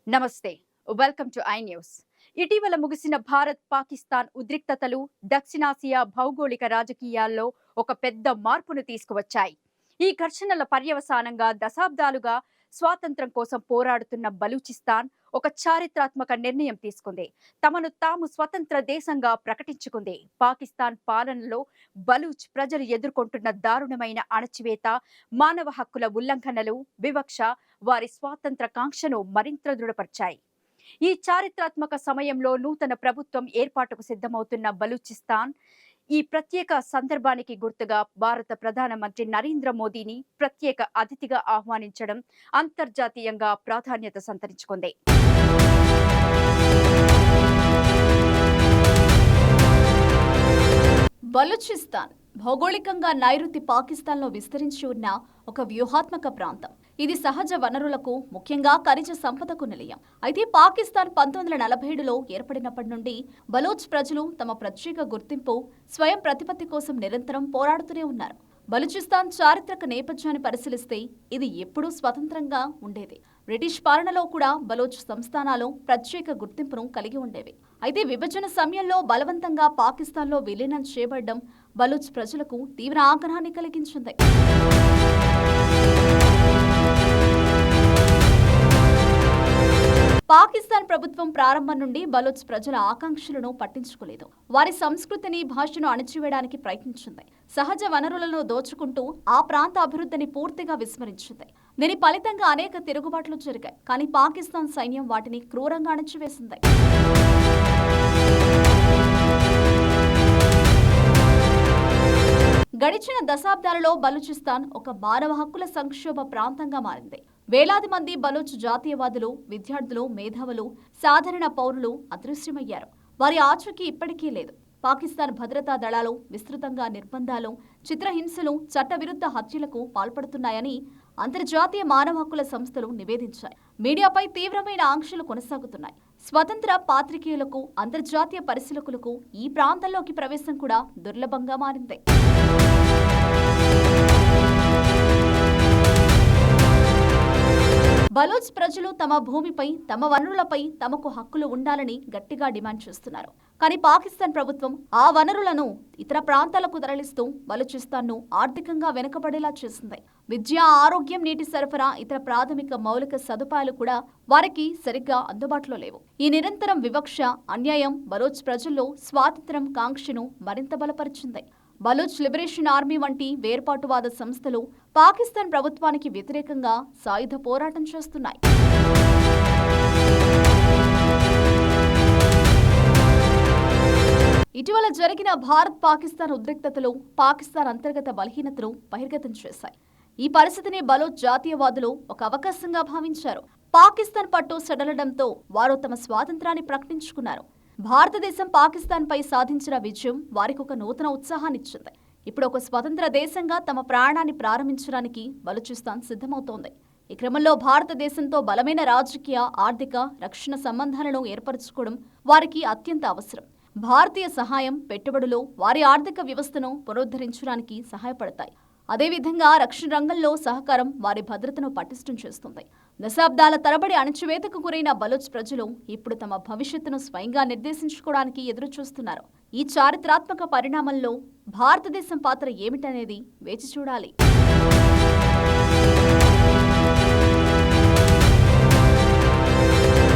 నమస్తే. Welcome to I news. ఇటీవల ముగిసిన భారత్ పాకిస్తాన్ ఉద్రిక్తతలు దక్షిణాసియా భౌగోళిక రాజకీయాల్లో ఒక పెద్ద మార్పును తీసుకువచ్చాయి. ఈ ఘర్షణల పర్యవసానంగా దశాబ్దాలుగా స్వాతంత్ర్యం కోసం పోరాడుతున్న బలూచిస్తాన్ ఒక చారిత్రాత్మక నిర్ణయం తీసుకుంది. తమను తాము స్వతంత్ర దేశంగా ప్రకటించుకుంది. పాకిస్తాన్ పాలనలో బలూచ్ ప్రజలు ఎదుర్కొంటున్న దారుణమైన అణచివేత, మానవ హక్కుల ఉల్లంఘనలు, వివక్ష వారి స్వాతంత్ర కాంక్షను మరింత దృఢపరిచాయి. ఈ చారిత్రాత్మక సమయంలో నూతన ప్రభుత్వం ఏర్పాటుకు సిద్ధమవుతున్న బలూచిస్తాన్ ఈ ప్రత్యేక సందర్భానికి గుర్తుగా భారత ప్రధానమంత్రి నరేంద్ర మోదీని ప్రత్యేక అతిథిగా ఆహ్వానించడం అంతర్జాతీయంగా ప్రాధాన్యత సంతరించుకుంది. బలూచిస్తాన్ భౌగోళికంగా నైరుతి పాకిస్తాన్లో విస్తరించి ఉన్న ఒక వ్యూహాత్మక ప్రాంతం. ఇది సహజ వనరులకు, ముఖ్యంగా ఖనిజ సంపదకు నిలయం. అయితే పాకిస్తాన్ 1947లో ఏర్పడినప్పటి నుండి బలూచ్ ప్రజలు తమ ప్రత్యేక గుర్తింపు, స్వయం ప్రతిపత్తి కోసం నిరంతరం పోరాడుతూనే ఉన్నారు. బలూచిస్తాన్ చారిత్రక నేపథ్యాన్ని పరిశీలిస్తే ఇది ఎప్పుడూ స్వతంత్రంగా ఉండేది. బ్రిటిష్ పాలనలో కూడా బలూచ్ సంస్థానాలు ప్రత్యేక గుర్తింపును కలిగి ఉండేవి. అయితే విభజన సమయంలో బలవంతంగా పాకిస్తాన్లో విలీనం చేయబడడం బలూచ్ ప్రజలకు తీవ్ర ఆగ్రహాన్ని కలిగించింది. పాకిస్తాన్ ప్రభుత్వం ప్రారంభం నుండి బలూచ్ ప్రజల ఆకాంక్షలను పట్టించుకోలేదు. వారి సంస్కృతిని, భాషను అణచివేయడానికి ప్రయత్నించింది. సహజ వనరులను దోచుకుంటూ ఆ ప్రాంత అభివృద్ధిని పూర్తిగా విస్మరించింది. దీని ఫలితంగా అనేక తిరుగుబాట్లు జరిగాయి. కానీ పాకిస్తాన్ సైన్యం వాటిని క్రూరంగా అణచివేసింది. గడిచిన దశాబ్దాలలో బలూచిస్తాన్ ఒక మానవ హక్కుల సంక్షోభ ప్రాంతంగా మారింది. వేలాది మంది బలూచ్ జాతీయవాదులు, విద్యార్థులు, మేధావులు, సాధారణ పౌరులు అదృశ్యమయ్యారు. వారి ఆచూకీ ఇప్పటికీ లేదు. పాకిస్తాన్ భద్రతా దళాలు విస్తృతంగా నిర్బంధాలు, చిత్రహింసలు, చట్టవిరుద్ధ హత్యలకు పాల్పడుతున్నాయని అంతర్జాతీయ మానవ హక్కుల సంస్థలు నివేదించాయి. మీడియాపై తీవ్రమైన ఆంక్షలు కొనసాగుతున్నాయి. స్వతంత్ర పాత్రికేయులకు, అంతర్జాతీయ పరిశీలకులకు ఈ ప్రాంతంలోకి ప్రవేశం కూడా దుర్లభంగా మారింది. బలూచ్ ప్రజలు తమ భూమిపై, తమ వనరులపై తమకు హక్కులు ఉండాలని గట్టిగా డిమాండ్ చేస్తున్నారు. కానీ పాకిస్తాన్ ప్రభుత్వం ఆ వనరులను ఇతర ప్రాంతాలకు తరలిస్తూ బలూచిస్తాన్ను ఆర్థికంగా వెనుకబడేలా చేసింది. విద్య, ఆరోగ్యం, నీటి సరఫరా, ఇతర ప్రాథమిక మౌలిక సదుపాయాలు కూడా వారికి సరిగ్గా అందుబాటులో లేవు. ఈ నిరంతరం వివక్ష, అన్యాయం బలూచ్ ప్రజల్లో స్వాతంత్ర్యం కాంక్షను మరింత బలపరిచింది. బలూచ్ లిబరేషన్ ఆర్మీ వంటి వేర్పాటువాద సంస్థలు పాకిస్తాన్ ప్రభుత్వానికి వ్యతిరేకంగా సాయుధ పోరాటం చేస్తున్నాయి. ఇటీవల జరిగిన భారత్ పాకిస్తాన్ ఉద్రిక్తతలు పాకిస్తాన్ అంతర్గత బలహీనతను బహిర్గతం చేశాయి. ఈ పరిస్థితిని బలూచ్ జాతీయవాదులు ఒక అవకాశంగా భావించారు. పాకిస్తాన్ పట్టు సడలడంతో వారు తమ స్వాతంత్రాన్ని ప్రకటించుకున్నారు. భారతదేశం పాకిస్తాన్పై సాధించిన విజయం వారికి ఒక నూతన ఉత్సాహాన్నిచ్చింది. ఇప్పుడు ఒక స్వతంత్ర దేశంగా తమ ప్రయాణాన్ని ప్రారంభించడానికి బలూచిస్తాన్ సిద్ధమవుతోంది. ఈ క్రమంలో భారతదేశంతో బలమైన రాజకీయ, ఆర్థిక, రక్షణ సంబంధాలను ఏర్పరచుకోవడం వారికి అత్యంత అవసరం. భారతీయ సహాయం, పెట్టుబడులు వారి ఆర్థిక వ్యవస్థను పునరుద్ధరించడానికి సహాయపడతాయి. అదేవిధంగా రక్షణ రంగంలో సహకారం వారి భద్రతను పటిష్టం చేస్తుంది. దశాబ్దాల తరబడి అణచివేతకు గురైన బలూచ్ ప్రజలు ఇప్పుడు తమ భవిష్యత్తును స్వయంగా నిర్దేశించుకోవడానికి ఎదురుచూస్తున్నారు. ఈ చారిత్రాత్మక పరిణామంలో భారతదేశం పాత్ర ఏమిటనేది వేచి చూడాలి.